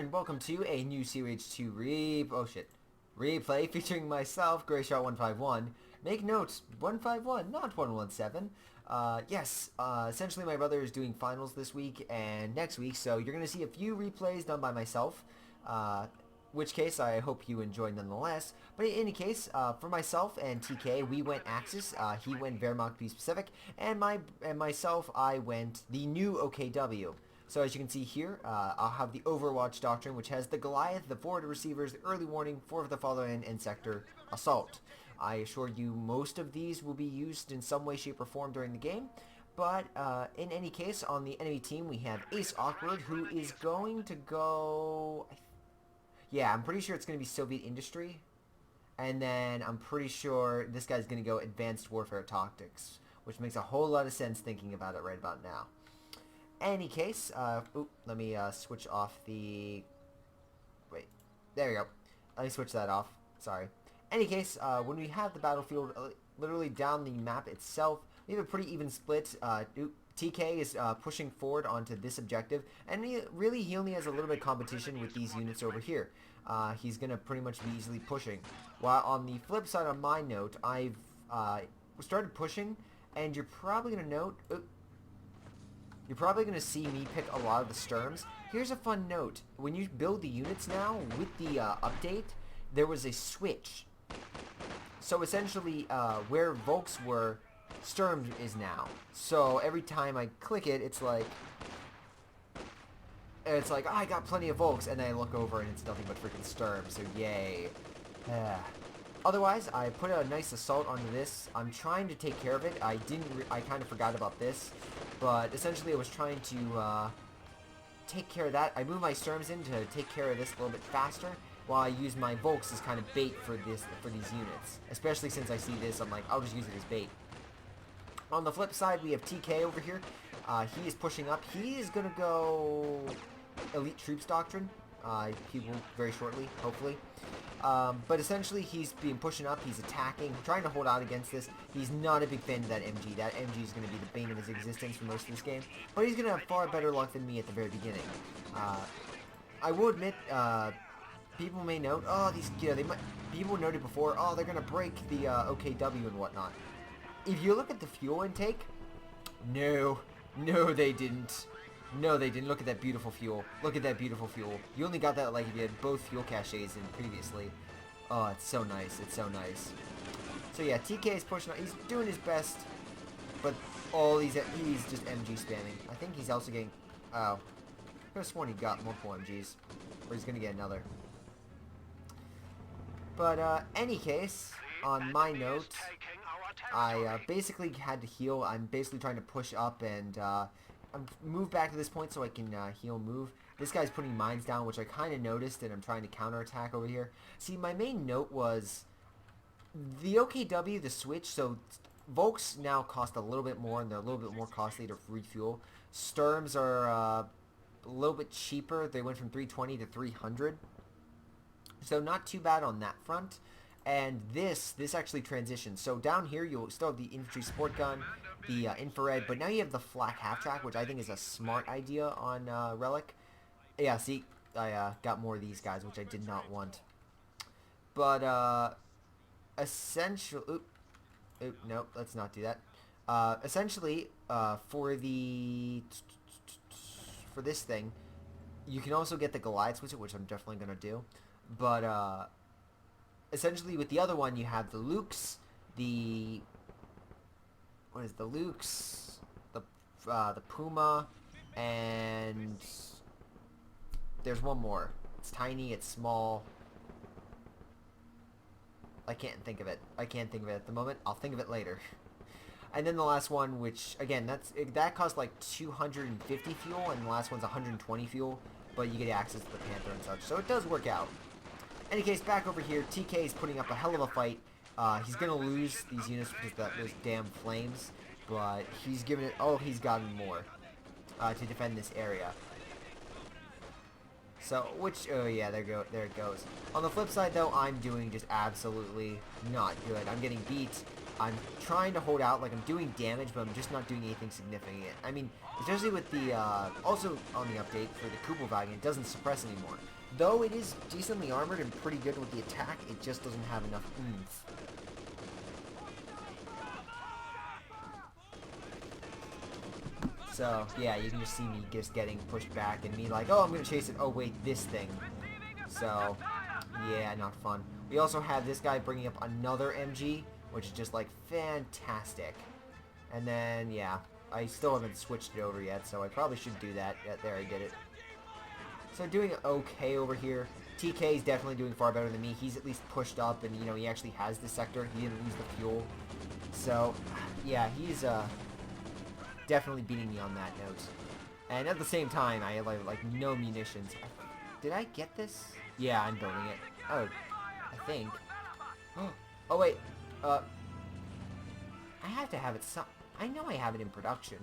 and welcome to a new CH2 replay featuring myself, Greyshot 151. Make note, 151, not 117. Essentially my brother is doing finals this week and next week, so you're going to see a few replays done by myself, which case I hope you enjoy nonetheless. But in any case, for myself and TK, we went Axis, he went Wehrmacht Peace Pacific, and myself, I went the new OKW. So as you can see here, I'll have the Overwatch Doctrine, which has the Goliath, the forward receivers, the early warning, forward the follow-in, and sector assault. I assure you most of these will be used in some way, shape, or form during the game. But in any case, on the enemy team, we have Ace Awkward, who is going to go... Yeah, I'm pretty sure it's going to be Soviet Industry. And then I'm pretty sure this guy's going to go Advanced Warfare Tactics, which makes a whole lot of sense thinking about it right about now. Any case, let me switch off the... Wait, there we go. Let me switch that off. Sorry. Any case, when we have the battlefield literally down the map itself, we have a pretty even split. TK is pushing forward onto this objective, and he only has a little bit of competition with these units over here. He's going to pretty much be easily pushing. While on the flip side, on my note, I've started pushing, and you're probably going to note... You're probably going to see me pick a lot of the Sturms. Here's a fun note. When you build the units now, with the update, there was a switch. So essentially, where Volks were, Sturm is now. So every time I click it, it's like, oh, I got plenty of Volks, and then I look over and it's nothing but freaking Sturm, so yay. Otherwise, I put a nice assault onto this. I'm trying to take care of it. I kind of forgot about this. But essentially, I was trying to take care of that. I moved my Sturms in to take care of this a little bit faster, while I use my Volks as kind of bait for these units. Especially since I see this, I'm like, I'll just use it as bait. On the flip side, we have TK over here. He is pushing up. He is going to go Elite Troops Doctrine. He will very shortly, hopefully. But essentially, he's being pushing up, he's attacking, trying to hold out against this. He's not a big fan of that MG. That MG is going to be the bane of his existence for most of this game. But he's going to have far better luck than me at the very beginning. I will admit, people may note, oh, people noted before, oh, they're going to break the OKW and whatnot. If you look at the fuel intake, no, they didn't. No, they didn't. Look at that beautiful fuel. Look at that beautiful fuel. You only got that like if you had both fuel caches in previously. Oh, it's so nice. It's so nice. So yeah, TK is pushing on. He's doing his best, but he's just MG spamming. I think he's also getting... Oh. I could have sworn he got multiple MGs. Or he's going to get another. But, any case, on my note, I basically had to heal. I'm basically trying to push up and... move back to this point so I can heal move. This guy's putting mines down, which I kind of noticed, and I'm trying to counterattack over here. See, my main note was the OKW, the switch, so Volks now cost a little bit more, and they're a little bit more costly to refuel. Sturms are a little bit cheaper. They went from 320 to 300. So not too bad on that front. And this actually transitions. So down here, you'll still have the infantry support gun, the infrared, but now you have the flak half-track, which I think is a smart idea on Relic. Yeah, see, I got more of these guys, which I did not want. But, essentially... no, let's not do that. Essentially, for this thing, you can also get the Goliath switch, which I'm definitely going to do. But, essentially, with the other one, you have the Lukes, the Puma, and there's one more. It's tiny, it's small. I can't think of it. I can't think of it at the moment. I'll think of it later. And then the last one, which, again, that costs like 250 fuel, and the last one's 120 fuel, but you get access to the Panther and such, so it does work out. In any case, back over here, TK is putting up a hell of a fight. He's going to lose these units because of those damn flames, but he's giving it... Oh, he's gotten more to defend this area. So, oh yeah, there it goes. On the flip side, though, I'm doing just absolutely not good. I'm getting beat. I'm trying to hold out, like I'm doing damage, but I'm just not doing anything significant. I mean, especially with the, also on the update for the Kubelwagen, it doesn't suppress anymore. Though it is decently armored and pretty good with the attack, it just doesn't have enough oomph. So, yeah, you can just see me just getting pushed back and me like, oh, I'm going to chase it. Oh, wait, this thing. So, yeah, not fun. We also have this guy bringing up another MG, which is just, like, fantastic. And then, yeah, I still haven't switched it over yet, so I probably should do that. Yeah, there, I did it. So, doing okay over here. TK is definitely doing far better than me. He's at least pushed up, and, you know, he actually has the sector. He didn't lose the fuel. So, yeah, he's, definitely beating me on that note. And at the same time, I have, like no munitions. Did I get this? Yeah, I'm building it. Oh, I think. Oh, wait. I have to have it some... I know I have it in production.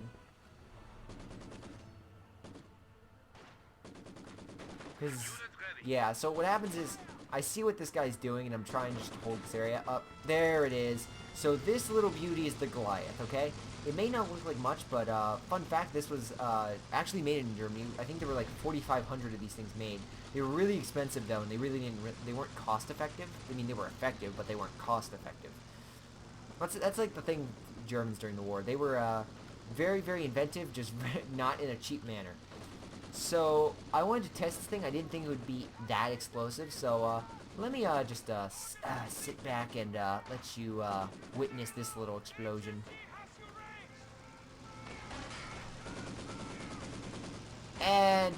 Because, yeah, so what happens is, I see what this guy's doing, and I'm trying just to hold this area up. There it is. So this little beauty is the Goliath, okay? It may not look like much, but fun fact, this was actually made in Germany. I think there were like 4,500 of these things made. They were really expensive though, and they really didn't. They weren't cost effective. I mean, they were effective, but they weren't cost effective. That's like the thing with Germans during the war. They were very, very inventive, just not in a cheap manner. So I wanted to test this thing. I didn't think it would be that explosive. So let me just sit back and let you witness this little explosion. And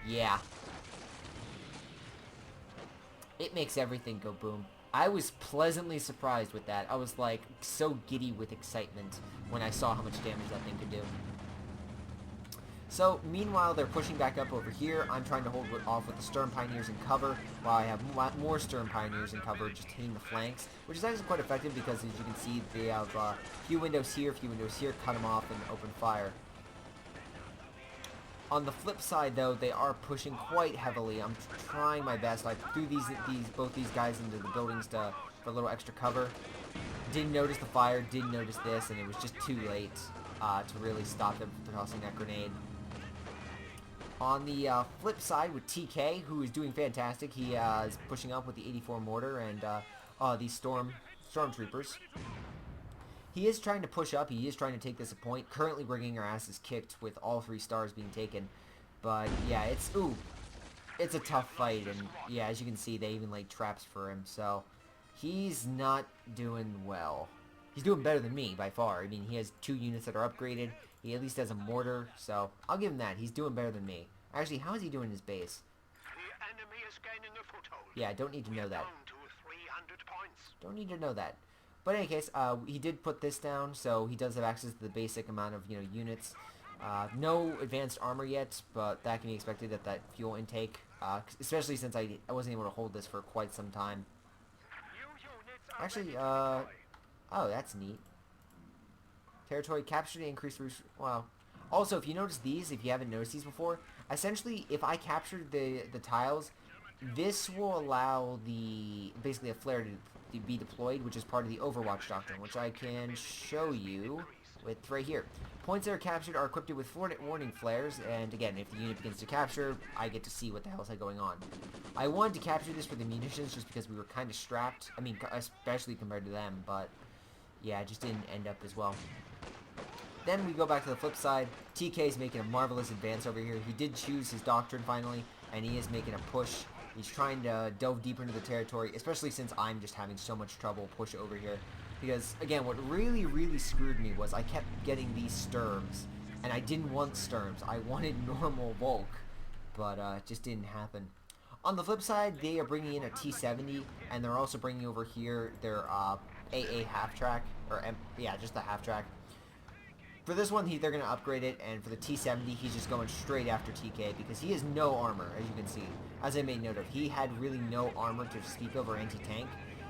yeah, it makes everything go boom. I was pleasantly surprised with that. I was like so giddy with excitement when I saw how much damage that thing could do. So meanwhile, they're pushing back up over here. I'm trying to hold it off with the Sturm Pioneers in cover, while I have more Sturm Pioneers in cover, just hitting the flanks, which is actually quite effective because, as you can see, they have a few windows here, cut them off and open fire. On the flip side, though, they are pushing quite heavily. I'm trying my best. I threw both these guys into the buildings for a little extra cover. Didn't notice the fire, didn't notice this, and it was just too late to really stop them from tossing that grenade. On the flip side, with TK, who is doing fantastic, he is pushing up with the 84 mortar and these stormtroopers. He is trying to push up. He is trying to take this a point. Currently, we're getting our asses kicked with all 3 stars being taken. But yeah, it's a tough fight, and yeah, as you can see, they even laid traps for him. So he's not doing well. He's doing better than me by far. I mean, he has 2 units that are upgraded. He at least has a mortar, so I'll give him that. He's doing better than me. Actually, how is he doing in his base? The enemy is gaining a foothold. Yeah, I don't need to know that. Down to 300 points. Don't need to know that. But in any case, he did put this down, so he does have access to the basic amount of, units. No advanced armor yet, but that can be expected at that fuel intake, especially since I wasn't able to hold this for quite some time. Actually, oh, that's neat. Territory captured and increased... Wow. Also, if you notice these, if you haven't noticed these before, essentially, if I captured the tiles, this will allow basically a flare to be deployed, which is part of the Overwatch doctrine, which I can show you with right here. Points that are captured are equipped with warning flares, and again, if the unit begins to capture, I get to see what the hell is going on. I wanted to capture this for the munitions just because we were kind of strapped, I mean, especially compared to them, but yeah, it just didn't end up as well. Then we go back to the flip side. TK is making a marvelous advance over here. He did choose his doctrine finally, and he is making a push. He's trying to delve deeper into the territory, especially since I'm just having so much trouble push over here. Because, again, what really, really screwed me was I kept getting these Sturms, and I didn't want Sturms. I wanted normal Volk, but it just didn't happen. On the flip side, they are bringing in a T-70, and they're also bringing over here their AA half-track, or yeah, just the half-track. For this one, they're going to upgrade it, and for the T-70, he's just going straight after TK, because he has no armor, as you can see. As I made note of, he had really no armor to speak of or anti-tank,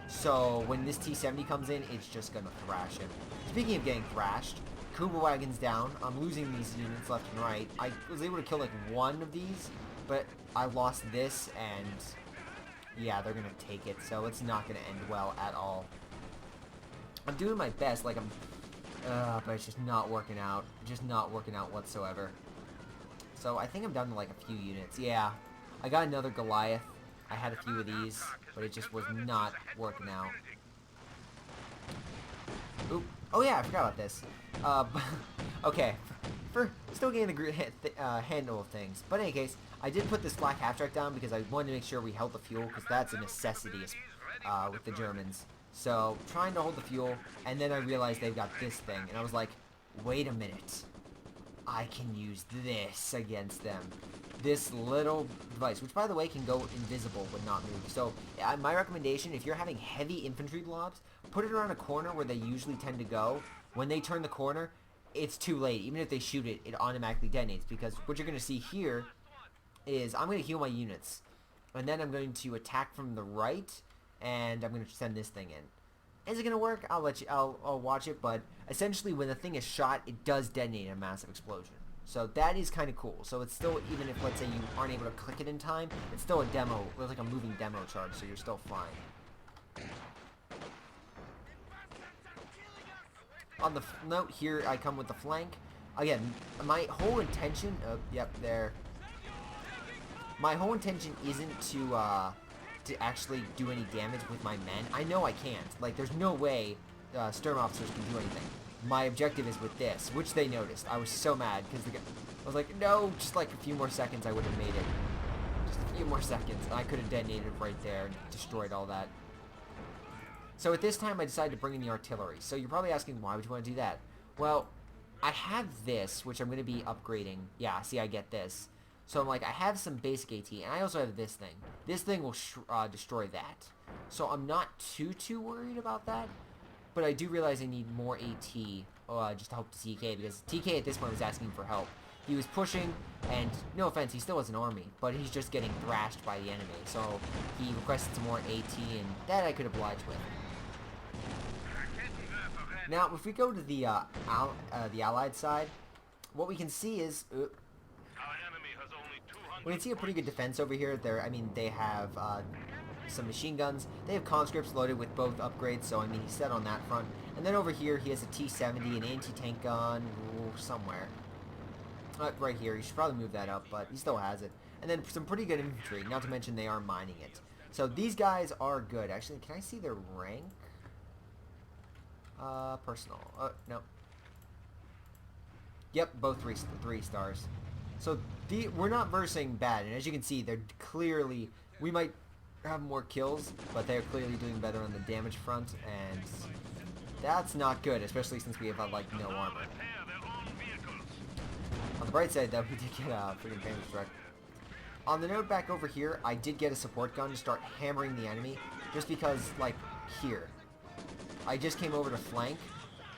so when this T-70 comes in, it's just going to thrash him. Speaking of getting thrashed, Kubelwagen's down. I'm losing these units left and right. I was able to kill like one of these, but I lost this, and yeah, they're going to take it, so it's not going to end well at all. I'm doing my best, like but it's just not working out. Just not working out whatsoever. So I think I'm down to like a few units. Yeah, I got another Goliath. I had a few of these, but it just was not working out. Oop. Oh yeah, I forgot about this. Okay, for still getting the handle of things. But in any case, I did put this flak half-track down because I wanted to make sure we held the fuel, because that's a necessity with the Germans. So, trying to hold the fuel, and then I realized they've got this thing, and I was like, wait a minute. I can use this against them. This little device, which by the way can go invisible but not move. So my recommendation, if you're having heavy infantry blobs, put it around a corner where they usually tend to go. When they turn the corner, it's too late. Even if they shoot it, it automatically detonates. Because what you're going to see here is I'm going to heal my units. And then I'm going to attack from the right, and I'm going to send this thing in. Is it going to work? I'll watch it, but essentially when the thing is shot, it does detonate in a massive explosion. So that is kind of cool. So it's still, even if let's say you aren't able to click it in time, it's still a demo. It's like a moving demo charge, so you're still fine. On the note here, I come with the flank. Again, my whole intention, yep, there. My whole intention isn't to actually do any damage with my men. I know I can't. Like, there's no way Sturm officers can do anything. My objective is with this, which they noticed. I was so mad because I was like, no, just like a few more seconds, I would have made it. Just a few more seconds, and I could have detonated right there and destroyed all that. So at this time, I decided to bring in the artillery. So you're probably asking, why would you want to do that? Well, I have this, which I'm going to be upgrading. Yeah, see, I get this. So I'm like, I have some basic AT, and I also have this thing. This thing will destroy that. So I'm not too worried about that. But I do realize I need more AT just to help TK, because TK at this point was asking for help. He was pushing, and no offense, he still has an army, but he's just getting thrashed by the enemy. So he requested some more AT, and that I could oblige with. Now, if we go to the Allied side, what we can see is we can see a pretty good defense over here. I mean, they have some machine guns. They have conscripts loaded with both upgrades, so I mean, he's set on that front. And then over here, he has a T-70, an anti-tank gun, somewhere. Right here. He should probably move that up, but he still has it. And then some pretty good infantry, not to mention they are mining it. So these guys are good. Actually, can I see their rank? Personal. No. Yep, both three stars. So we're not versing bad, and as you can see, they're clearly, we might have more kills, but they're clearly doing better on the damage front, and that's not good, especially since we have like no armor. On the bright side, though, we did get a freaking damage strike. On the note back over here, I did get a support gun to start hammering the enemy, just because, like, here. I just came over to flank,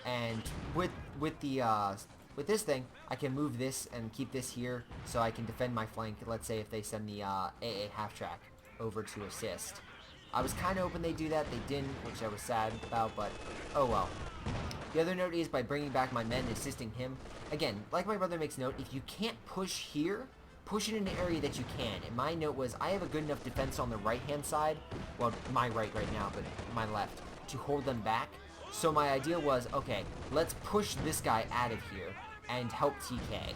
and with this thing, I can move this and keep this here, so I can defend my flank, let's say if they send the AA half-track over to assist. I was kind of hoping they'd do that. They didn't, which I was sad about, but oh well. The other note is, by bringing back my men and assisting him, again, like my brother makes note, if you can't push here, push it in an area that you can. And my note was, I have a good enough defense on the right-hand side, well, my right now, but my left, to hold them back. So my idea was, okay, let's push this guy out of here and help TK.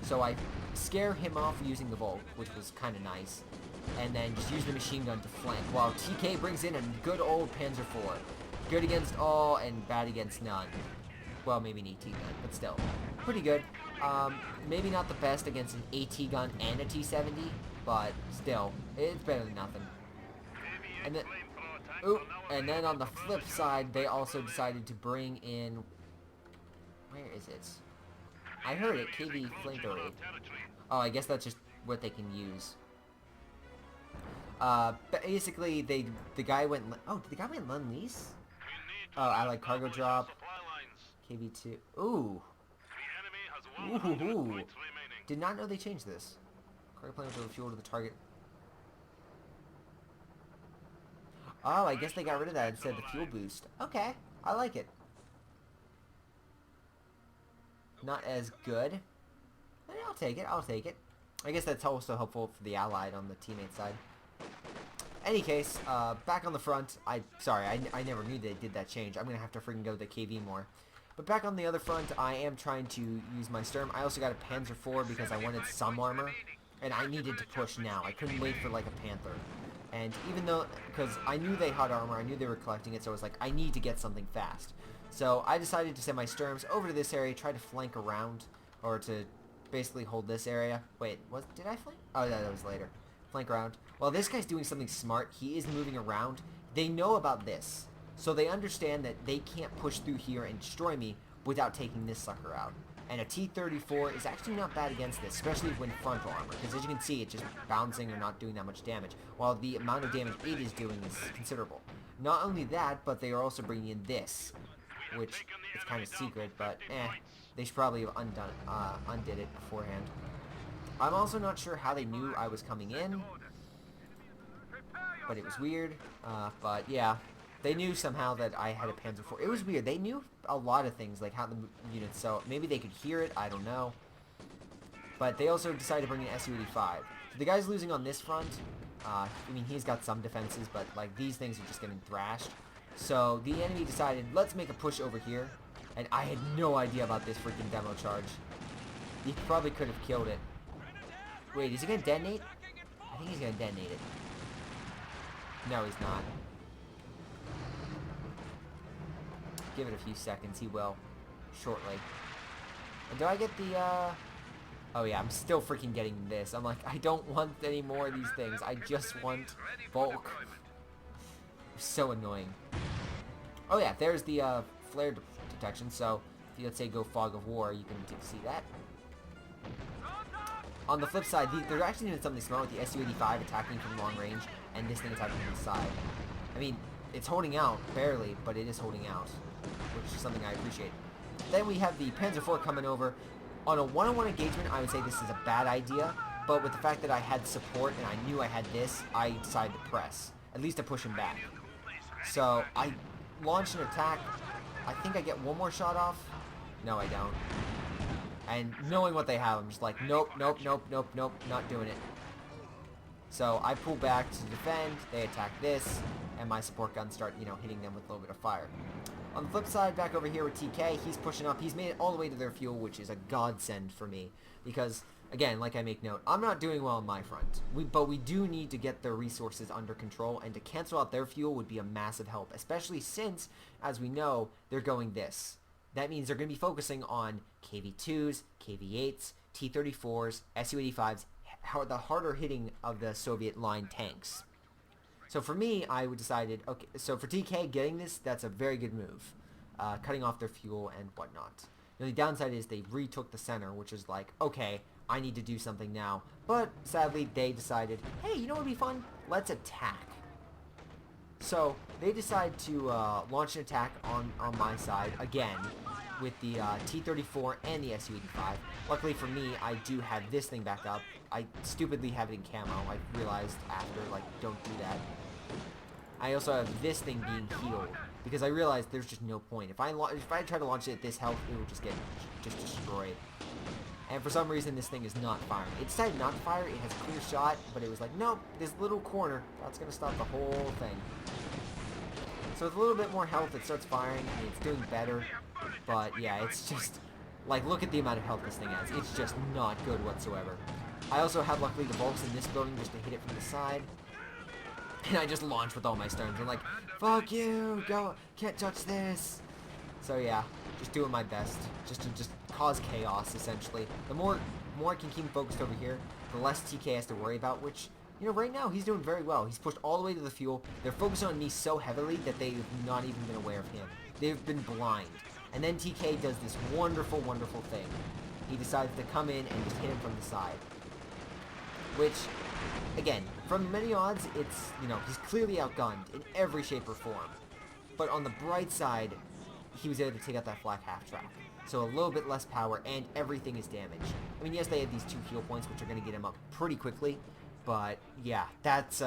So I scare him off using the Volk, which was kind of nice, and then just use the machine gun to flank, while TK brings in a good old Panzer IV. Good against all and bad against none. Well, maybe an AT gun, but still. Pretty good. Maybe not the best against an AT gun and a T-70, but still, it's better than nothing. And then on the flip side, they also decided to bring in, where is it? I heard it, KV flamethrower. Oh, I guess that's just what they can use. Basically, the guy went, oh, did the guy went Lend-Lease? Oh, Allied cargo drop. KV2. Ooh. Ooh. Did not know they changed this. Cargo plane with fuel to the target. Oh, I guess they got rid of that and said the fuel boost. Okay, I like it. Not as good. I'll take it, I'll take it. I guess that's also helpful for the Allied on the teammate side. Any case, back on the front, sorry, I never knew they did that change. I'm gonna have to freaking go to the KV more. But back on the other front, I am trying to use my Sturm. I also got a Panzer IV because I wanted some armor, and I needed to push now. I couldn't wait for like a Panther. And even though, because I knew they had armor, I knew they were collecting it, so I was like, I need to get something fast. So I decided to send my Sturms over to this area, try to flank around, or to basically hold this area. Wait, did I flank? Oh, that was later. Flank around. Well, this guy's doing something smart. He is moving around. They know about this. So they understand that they can't push through here and destroy me without taking this sucker out. And a T-34 is actually not bad against this, especially when frontal armor. Because as you can see, it's just bouncing or not doing that much damage. While the amount of damage it is doing is considerable. Not only that, but they are also bringing in this. Which is kind of secret, but they should probably have undid it beforehand. I'm also not sure how they knew I was coming in. But it was weird. But yeah. They knew somehow that I had a Panzer IV. It was weird. They knew a lot of things, like how the units, so maybe they could hear it, I don't know. But they also decided to bring in Su-85. So the guy's losing on this front. I mean, he's got some defenses, but like these things are just getting thrashed. So the enemy decided, let's make a push over here. And I had no idea about this freaking demo charge. He probably could have killed it. Wait, is he going to detonate? I think he's going to detonate it. No, he's not. Give it a few seconds, he will. Shortly. And do I get the, Oh yeah, I'm still freaking getting this. I'm like, I don't want any more of these things. I just want bulk. So annoying. Oh yeah, there's the, flare detection, so if you, let's say, go Fog of War, you can see that. On the flip side, they're actually doing something smart with the Su-85 attacking from long range, and this thing attacking from the side. I mean, it's holding out, barely, but it is holding out, which is something I appreciate. Then we have the Panzer IV coming over. On a one-on-one engagement, I would say this is a bad idea, but with the fact that I had support and I knew I had this, I decided to press, at least to push him back. So I launched an attack. I think I get one more shot off. No, I don't. And knowing what they have, I'm just like, nope, nope, nope, nope, nope, not doing it. So I pull back to defend, they attack this, and my support guns start, you know, hitting them with a little bit of fire. On the flip side, back over here with TK, he's pushing up. He's made it all the way to their fuel, which is a godsend for me. Because, again, like I make note, I'm not doing well on my front. But we do need to get their resources under control, and to cancel out their fuel would be a massive help. Especially since, as we know, they're going this. That means they're going to be focusing on KV-2s, KV-8s, T-34s, Su-85s, the harder hitting of the Soviet line tanks. So for me, I decided, okay, so for TK getting this, that's a very good move. Cutting off their fuel and whatnot. The downside is they retook the center, which is like, okay, I need to do something now. But sadly, they decided, hey, you know what would be fun? Let's attack. So they decide to launch an attack on my side again with the T-34 and the Su-85. Luckily for me, I do have this thing back up. I stupidly have it in camo. I realized after, like, don't do that. I also have this thing being healed because I realized there's just no point. If I try to launch it at this health, it will just get destroyed. And for some reason, this thing is not firing. It decided not to fire. It has a clear shot, but it was like, nope, this little corner, that's going to stop the whole thing. So with a little bit more health, it starts firing, and it's doing better. But yeah, it's just, like, look at the amount of health this thing has. It's just not good whatsoever. I also have, luckily, the Volks in this building just to hit it from the side. And I just launch with all my Sterns. I'm like, fuck you, go, can't touch this. So yeah, just doing my best. Just to cause chaos, essentially. The more I can keep focused over here, the less TK has to worry about, which, you know, right now, he's doing very well. He's pushed all the way to the fuel. They're focusing on me so heavily that they've not even been aware of him. They've been blind. And then TK does this wonderful, wonderful thing. He decides to come in and just hit him from the side. Which, again, from many odds, it's, you know, he's clearly outgunned in every shape or form. But on the bright side, he was able to take out that flak half-track. So a little bit less power, and everything is damaged. I mean, yes, they have these 2 heal points, which are going to get him up pretty quickly. But, yeah, that's,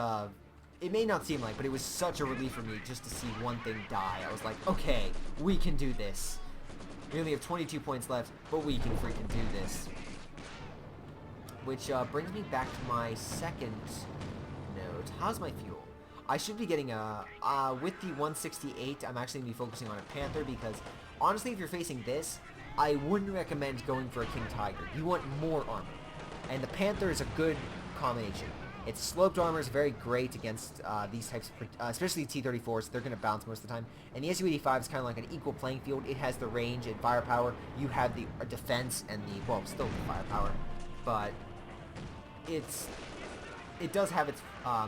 it may not seem like, but it was such a relief for me just to see one thing die. I was like, okay, we can do this. We only have 22 points left, but we can freaking do this. Which brings me back to my second note. How's my fuel? I should be getting a, with the 168, I'm actually going to be focusing on a Panther because, honestly, if you're facing this, I wouldn't recommend going for a King Tiger. You want more armor. And the Panther is a good combination. Its sloped armor is very great against these types of, especially T-34s. They're going to bounce most of the time. And the SU-85 is kind of like an equal playing field. It has the range and firepower. You have the defense and the, well, still the firepower. But it does have its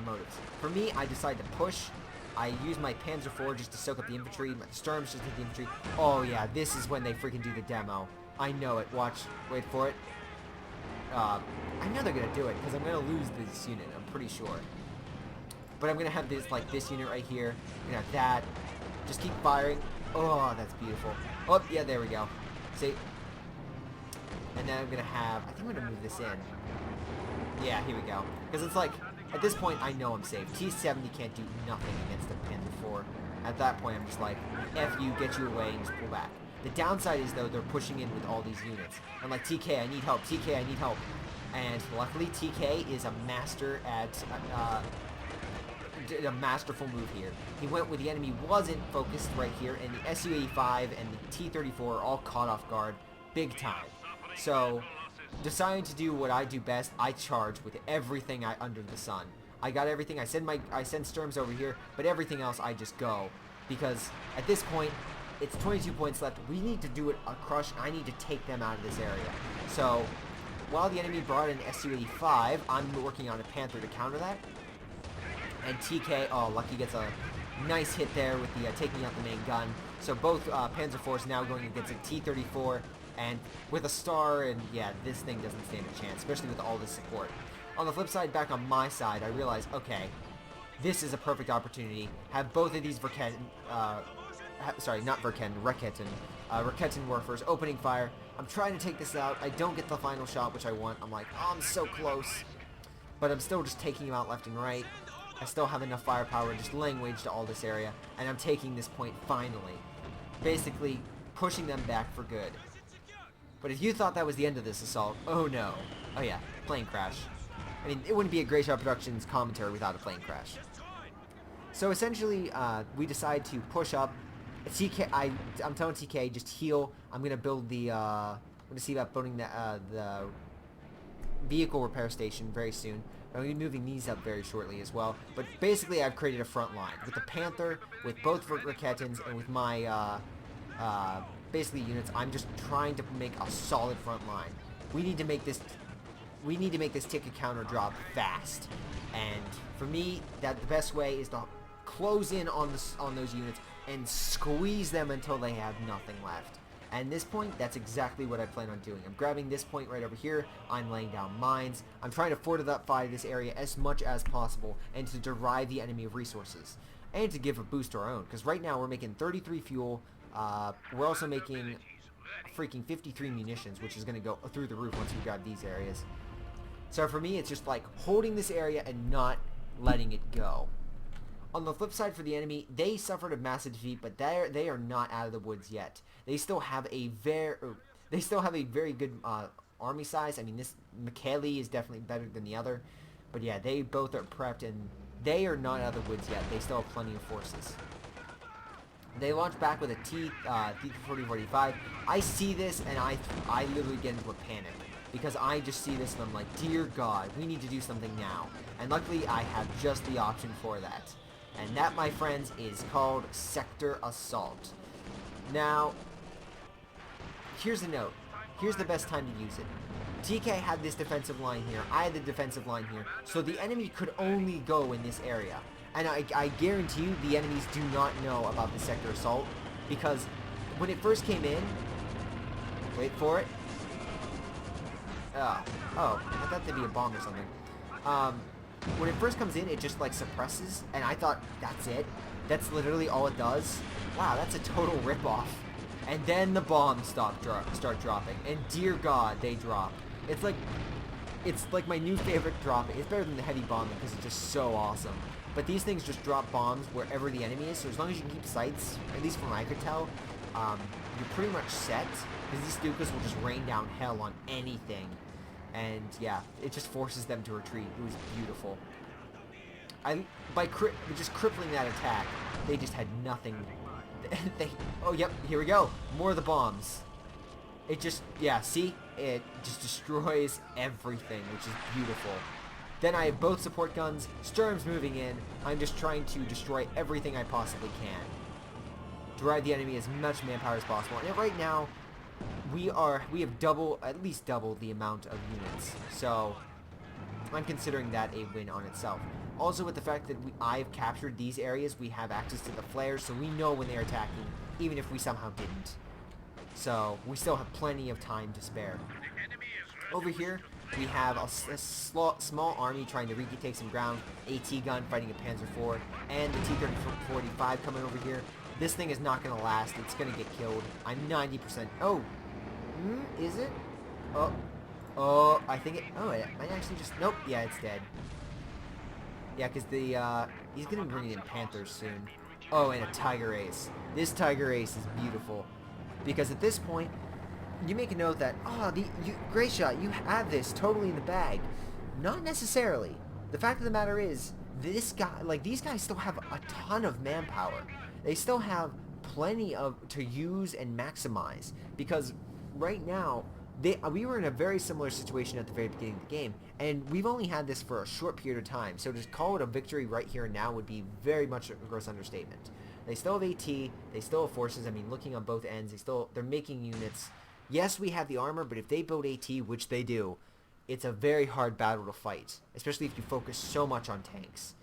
motives. For me, I decide to push. I use my Panzer IV just to soak up the infantry. My Sturms just to hit the infantry. Oh yeah, this is when they freaking do the demo. I know it. Watch. Wait for it. I know they're gonna do it because I'm gonna lose this unit. I'm pretty sure. But I'm gonna have this this unit right here. I'm gonna have that. Just keep firing. Oh, that's beautiful. Oh yeah, there we go. See. And then I'm gonna have. I think I'm gonna move this in. Yeah, here we go. Because it's like, at this point, I know I'm safe. T-70 can't do nothing against the Panther IV. At that point, I'm just like, F you, get you away, and just pull back. The downside is, though, they're pushing in with all these units. I'm like, TK, I need help. TK, I need help. And luckily, TK is a master at, did a masterful move here. He went where the enemy wasn't focused right here, and the Su-85 and the T-34 are all caught off guard big time. So, deciding to do what I do best, I charge with everything under the sun. I got everything. I send Sturms over here, but everything else I just go because at this point it's 22 points left. We need to do it a crush. I need to take them out of this area. So while the enemy brought in Su-85, I'm working on a Panther to counter that. And TK, oh, Lucky gets a nice hit there with the taking out the main gun. So both Panzer IVs now going against a T-34. And with a star, and yeah, this thing doesn't stand a chance, especially with all this support. On the flip side, back on my side, I realized, okay, this is a perfect opportunity. Have both of these Raketten Werfers opening fire. I'm trying to take this out. I don't get the final shot, which I want. I'm like, oh, I'm so close. But I'm still just taking them out left and right. I still have enough firepower, just laying wage to all this area. And I'm taking this point finally. Basically, pushing them back for good. But if you thought that was the end of this assault, oh no. Oh yeah, plane crash. I mean, it wouldn't be a Greyshot Productions commentary without a plane crash. So essentially, we decide to push up. TK, I'm telling TK, just heal. I'm gonna build the, I'm gonna see about building the vehicle repair station very soon. I'm gonna be moving these up very shortly as well. But basically, I've created a front line with the Panther, with both Rakettens, and with my, basically units. I'm just trying to make a solid front line. We need to make this ticket counter drop fast. And for me, the best way is to close in on those units and squeeze them until they have nothing left. And this point, that's exactly what I plan on doing. I'm grabbing this point right over here. I'm laying down mines. I'm trying to fortify this area as much as possible and to derive the enemy of resources and to give a boost to our own. Because right now we're making 33 fuel. We're also making freaking 53 munitions, which is going to go through the roof once we grab these areas. So for me, it's just like holding this area and not letting it go. On the flip side for the enemy, they suffered a massive defeat, but they are not out of the woods yet. They still have a very good army size. I mean, this Michele is definitely better than the other. But yeah, they both are prepped, and they are not out of the woods yet. They still have plenty of forces. They launch back with a T-4045. I see this, and I literally get into a panic. Because I just see this, and I'm like, dear God, we need to do something now. And luckily, I have just the option for that. And that, my friends, is called Sector Assault. Now, here's the note. Here's the best time to use it. TK had this defensive line here. I had the defensive line here. So the enemy could only go in this area. And I guarantee you the enemies do not know about the Sector Assault. Because when it first came in... Wait for it. Oh, I thought there'd be a bomb or something. When it first comes in, it just like suppresses. And I thought, that's it. That's literally all it does. Wow, that's a total ripoff. And then the bombs start dropping. And dear God, they drop. It's like my new favorite dropping. It's better than the heavy bombing because it's just so awesome. But these things just drop bombs wherever the enemy is. So as long as you can keep sights, at least from what I could tell, you're pretty much set. Because these Stukas will just rain down hell on anything. And yeah, it just forces them to retreat. It was beautiful. By just crippling that attack, they just had nothing. Oh, yep, here we go. More of the bombs. It just, yeah, see? It just destroys everything, which is beautiful. Then I have both support guns, Sturm's moving in. I'm just trying to destroy everything I possibly can. Drive the enemy as much manpower as possible. And right now, we have at least double the amount of units. So, I'm considering that a win on itself. Also, with the fact that I've captured these areas, we have access to the flares, so we know when they're attacking, even if we somehow didn't. So, we still have plenty of time to spare. Over here, we have a small army trying to retake some ground, AT gun fighting a Panzer IV, and the T-30-45 coming over here. This thing is not going to last. It's going to get killed. I'm 90%. Oh! Is it? Oh, I think it... Oh, it might actually just... Nope. Yeah, it's dead. Yeah, because he's going to be bringing in Panthers soon. Oh, and a Tiger Ace. This Tiger Ace is beautiful. Because at this point, you make a note that, Greyshot, you have this totally in the bag. Not necessarily. The fact of the matter is, these guys still have a ton of manpower. They still have plenty to use and maximize. Because right now, we were in a very similar situation at the very beginning of the game, and we've only had this for a short period of time, so to call it a victory right here and now would be very much a gross understatement. They still have AT, they still have forces. I mean, looking on both ends, they're making units. Yes, we have the armor, but if they build AT, which they do, it's a very hard battle to fight, especially if you focus so much on tanks.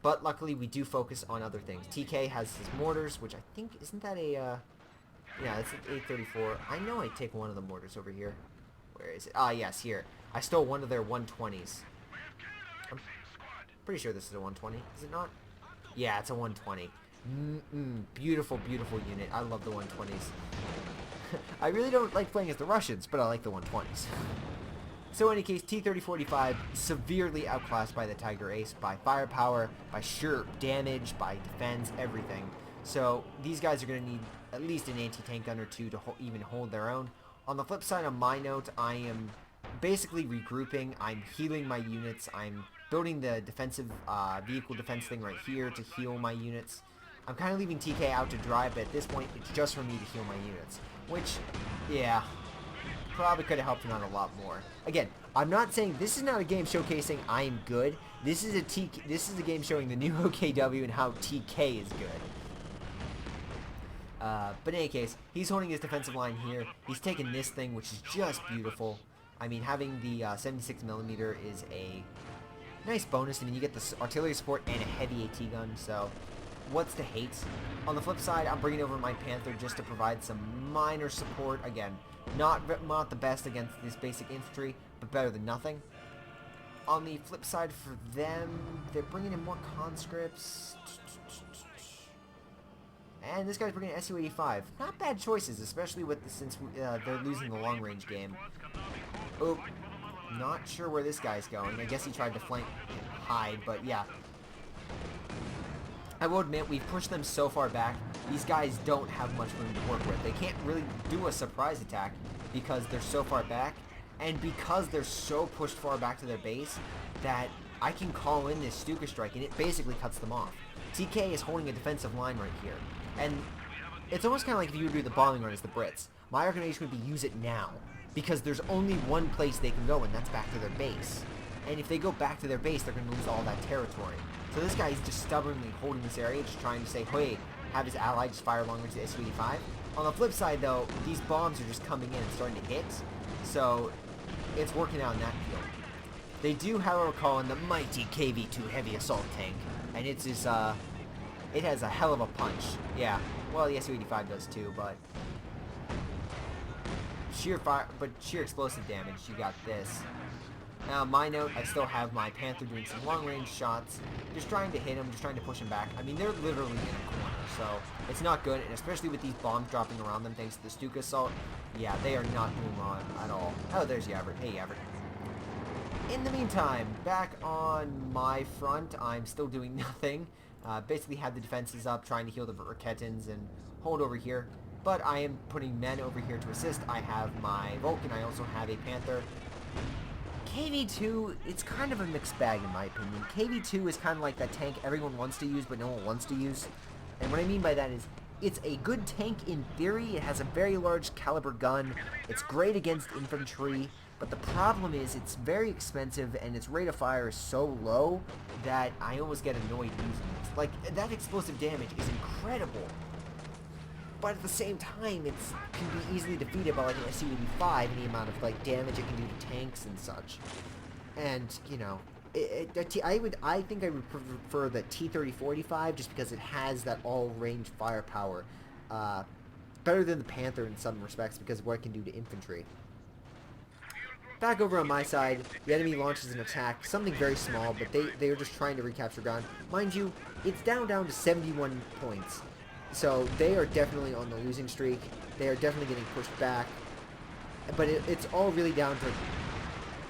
But luckily, we do focus on other things. TK has his mortars, which I think, isn't that a, yeah, it's an 834. I know I take one of the mortars over here. Where is it? Ah, yes, here. I stole one of their 120s. I'm pretty sure this is a 120. Is it not? Yeah, it's a 120. Beautiful, beautiful unit. I love the 120s. I really don't like playing as the Russians, but I like the 120s. So in any case, T-30-45 severely outclassed by the Tiger Ace, by firepower, by sheer damage, by defense, everything. So these guys are going to need at least an anti-tank gun or two to even hold their own. On the flip side, on my note, I am basically regrouping. I'm healing my units. I'm building the defensive vehicle defense thing right here to heal my units. I'm kind of leaving TK out to dry, but at this point, it's just for me to heal my units. Which, yeah, probably could have helped him out a lot more. Again, I'm not saying this is not a game showcasing I am good. This is a game showing the new OKW and how TK is good. But in any case, he's holding his defensive line here. He's taking this thing, which is just beautiful. I mean, having the 76mm is a nice bonus. I mean, you get the artillery support and a heavy AT gun, so what's to hate? On the flip side, I'm bringing over my Panther just to provide some minor support. Again, not the best against this basic infantry, but better than nothing. On the flip side for them, they're bringing in more conscripts. And this guy's bringing an Su-85. Not bad choices, especially since they're losing the long-range game. Oh, not sure where this guy's going. I guess he tried to flank and hide, but yeah. I will admit, we've pushed them so far back, these guys don't have much room to work with. They can't really do a surprise attack because they're so far back, and because they're so pushed far back to their base that I can call in this Stuka strike and it basically cuts them off. TK is holding a defensive line right here, and it's almost kind of like if you would do the bombing run as the Brits. My recommendation would be use it now, because there's only one place they can go, and that's back to their base. And if they go back to their base, they're going to lose all that territory. So this guy is just stubbornly holding this area, just trying to say, hey, have his ally just fire long range to Su-85. On the flip side, though, these bombs are just coming in and starting to hit, so it's working out in that field. They do, however, call in the mighty KV-2 heavy assault tank, and it's just, it has a hell of a punch. Yeah, well, the Su-85 does too, but sheer explosive damage, you got this. Now, my note, I still have my Panther doing some long-range shots, just trying to hit him, just trying to push him back. I mean, they're literally in a corner, so it's not good, and especially with these bombs dropping around them thanks to the Stuka assault, yeah, they are not doing well at all. Oh, there's Yavert. Hey, Yavert. In the meantime, back on my front, I'm still doing nothing. Basically have the defenses up, trying to heal the Verkettens and hold over here. But I am putting men over here to assist. I have my Vulcan, I also have a Panther. KV2, it's kind of a mixed bag in my opinion. KV2 is kind of like that tank everyone wants to use, but no one wants to use. And what I mean by that is, it's a good tank in theory. It has a very large caliber gun. It's great against infantry. But the problem is it's very expensive and its rate of fire is so low that I almost get annoyed using it. Like, that explosive damage is incredible. But at the same time, it can be easily defeated by like an SU-85 and the amount of like damage it can do to tanks and such. And, you know, I think I would prefer the T-30-45 just because it has that all-range firepower. Better than the Panther in some respects because of what it can do to infantry. Back over on my side, the enemy launches an attack, something very small, but they are just trying to recapture ground. Mind you, it's down to 71 points. So they are definitely on the losing streak. They are definitely getting pushed back. But it's all really down to...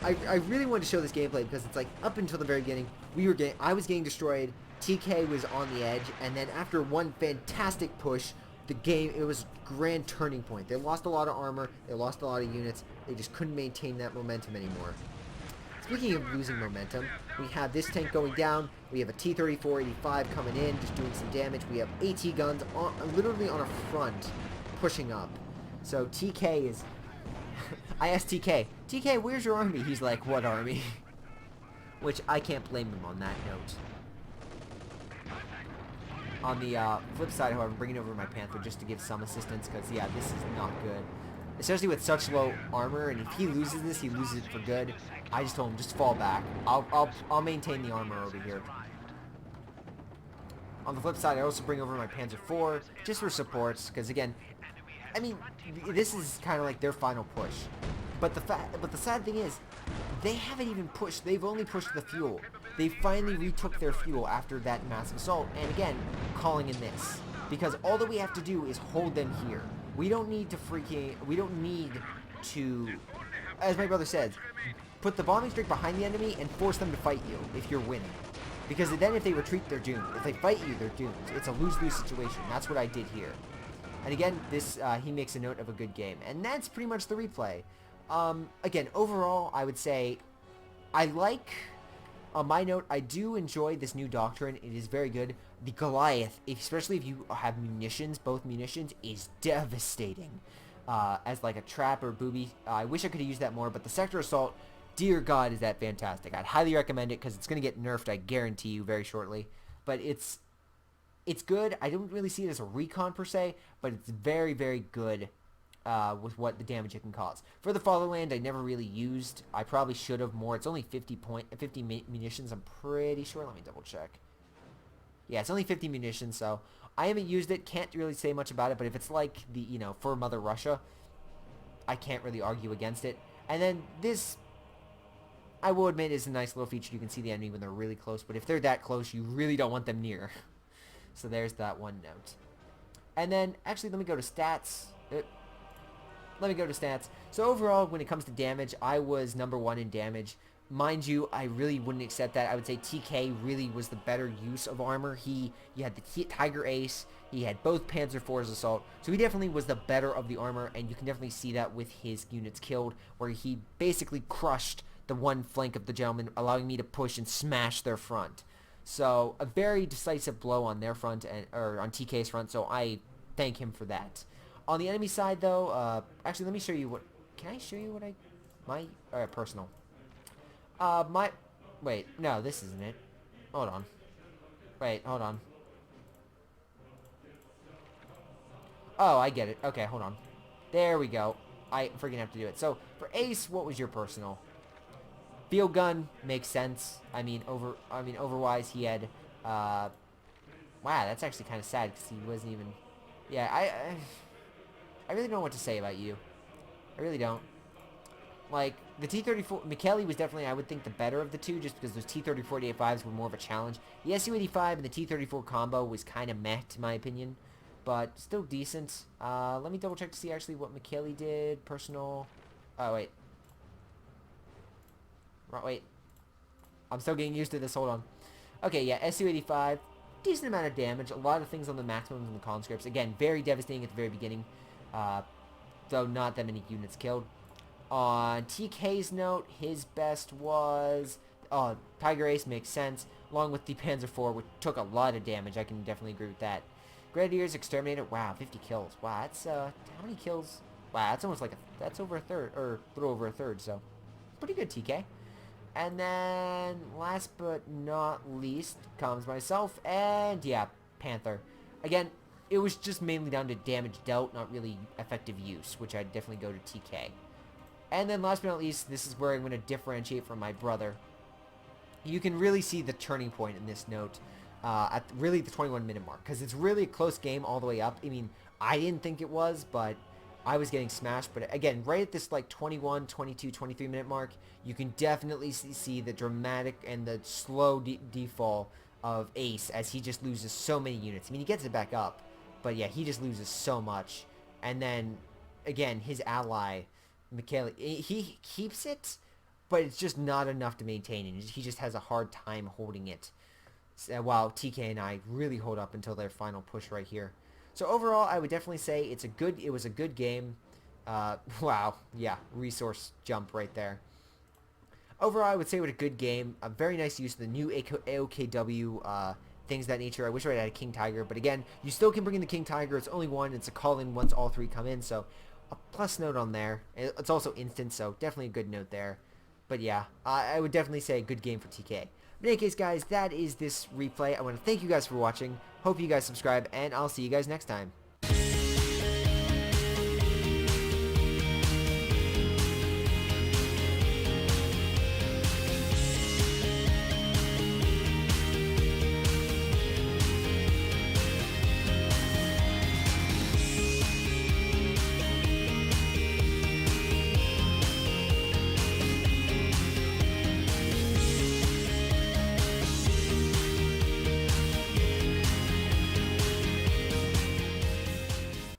I really wanted to show this gameplay because it's like, up until the very beginning, I was getting destroyed, TK was on the edge, and then after one fantastic push, it was a grand turning point. They lost a lot of armor, they lost a lot of units, they just couldn't maintain that momentum anymore. Speaking of losing momentum, we have this tank going down, we have a T-34-85 coming in, just doing some damage, we have AT guns literally on a front, pushing up. So TK is... I asked TK, where's your army? He's like, what army? Which I can't blame him on that note. On the flip side, however, I'm bringing over my Panther just to give some assistance, because, yeah, this is not good. Especially with such low armor, and if he loses this, he loses it for good. I just told him, just fall back. I'll maintain the armor over here. On the flip side, I also bring over my Panzer IV, just for supports, because, again, I mean, this is kind of like their final push. But the sad thing is, they haven't even pushed, they've only pushed the fuel. They finally retook their fuel after that massive assault, and again, calling in this. Because all that we have to do is hold them here. We don't need to, as my brother says, put the bombing streak behind the enemy and force them to fight you if you're winning. Because then if they retreat, they're doomed. If they fight you, they're doomed. It's a lose-lose situation. That's what I did here. And again, he makes a note of a good game. And that's pretty much the replay. Again, overall, I would say, on my note, I do enjoy this new doctrine. It is very good. The Goliath, especially if you have munitions, both munitions, is devastating. As like a trap or booby. I wish I could have used that more, but the Sector Assault, dear God, is that fantastic. I'd highly recommend it because it's going to get nerfed, I guarantee you, very shortly. But it's good. I don't really see it as a recon per se, but it's very, very good with what the damage it can cause. For the Fatherland, I never really used. I probably should have more. It's only 50 munitions, I'm pretty sure. Let me double check. Yeah, it's only 50 munitions, so I haven't used it. Can't really say much about it, but if it's like the, for Mother Russia, I can't really argue against it. And then this, I will admit, is a nice little feature. You can see the enemy when they're really close, but if they're that close, you really don't want them near. So there's that one note. And then, actually, let me go to stats. So overall, when it comes to damage, I was #1 in damage. Mind you, I really wouldn't accept that. I would say TK really was the better use of armor. You had the Tiger Ace. He had both Panzer IV's assault. So he definitely was the better of the armor, and you can definitely see that with his units killed, where he basically crushed the one flank of the gentleman, allowing me to push and smash their front. So a very decisive blow on their front, or on TK's front, so I thank him for that. On the enemy side, though, actually, let me show you what... Can I show you what personal. Wait, no, this isn't it. Hold on. Wait, hold on. Oh, I get it. Okay, hold on. There we go. I freaking have to do it. So, for Ace, what was your personal? Field gun makes sense. I mean, overwise, he had, wow, that's actually kind of sad, because he wasn't even, yeah, I really don't know what to say about you. I really don't. Like, the T-34, Michele was definitely, I would think, the better of the two, just because those T-30-45s were more of a challenge. The Su-85 and the T-34 combo was kind of meh, in my opinion, but still decent. Let me double check to see actually what Michele did. Personal, oh, wait. Wait. I'm still getting used to this. Hold on. Okay, yeah, Su-85. Decent amount of damage. A lot of things on the maximums and the conscripts. Again, very devastating at the very beginning. Though not that many units killed. On TK's note, his best was... Tiger Ace makes sense, along with the Panzer IV, which took a lot of damage. I can definitely agree with that. Grenadiers, Exterminator, wow, 50 kills. Wow, that's, how many kills? Wow, that's almost like that's over a third, or a little over a third, so pretty good, TK. And then, last but not least, comes myself, and yeah, Panther. Again, it was just mainly down to damage dealt, not really effective use, which I'd definitely go to TK. And then last but not least, this is where I'm going to differentiate from my brother. You can really see the turning point in this note at really the 21-minute mark, because it's really a close game all the way up. I mean, I didn't think it was, but I was getting smashed. But again, right at this like 21, 22, 23-minute mark, you can definitely see the dramatic and the slow defall of Ace as he just loses so many units. I mean, he gets it back up, but yeah, he just loses so much. And then, again, his ally, Michele, he keeps it, but it's just not enough to maintain, and he just has a hard time holding it. While TK and I really hold up until their final push right here. So overall, I would definitely say it was a good game. Wow, yeah, resource jump right there. Overall, I would say it was a good game. A very nice use of the new OKW things of that nature. I wish I had a King Tiger, but again, you still can bring in the King Tiger. It's only one. It's a call-in once all three come in, so a plus note on there. It's also instant, so definitely a good note there. But yeah, I would definitely say a good game for TK. But in any case, guys, that is this replay. I want to thank you guys for watching. Hope you guys subscribe, and I'll see you guys next time.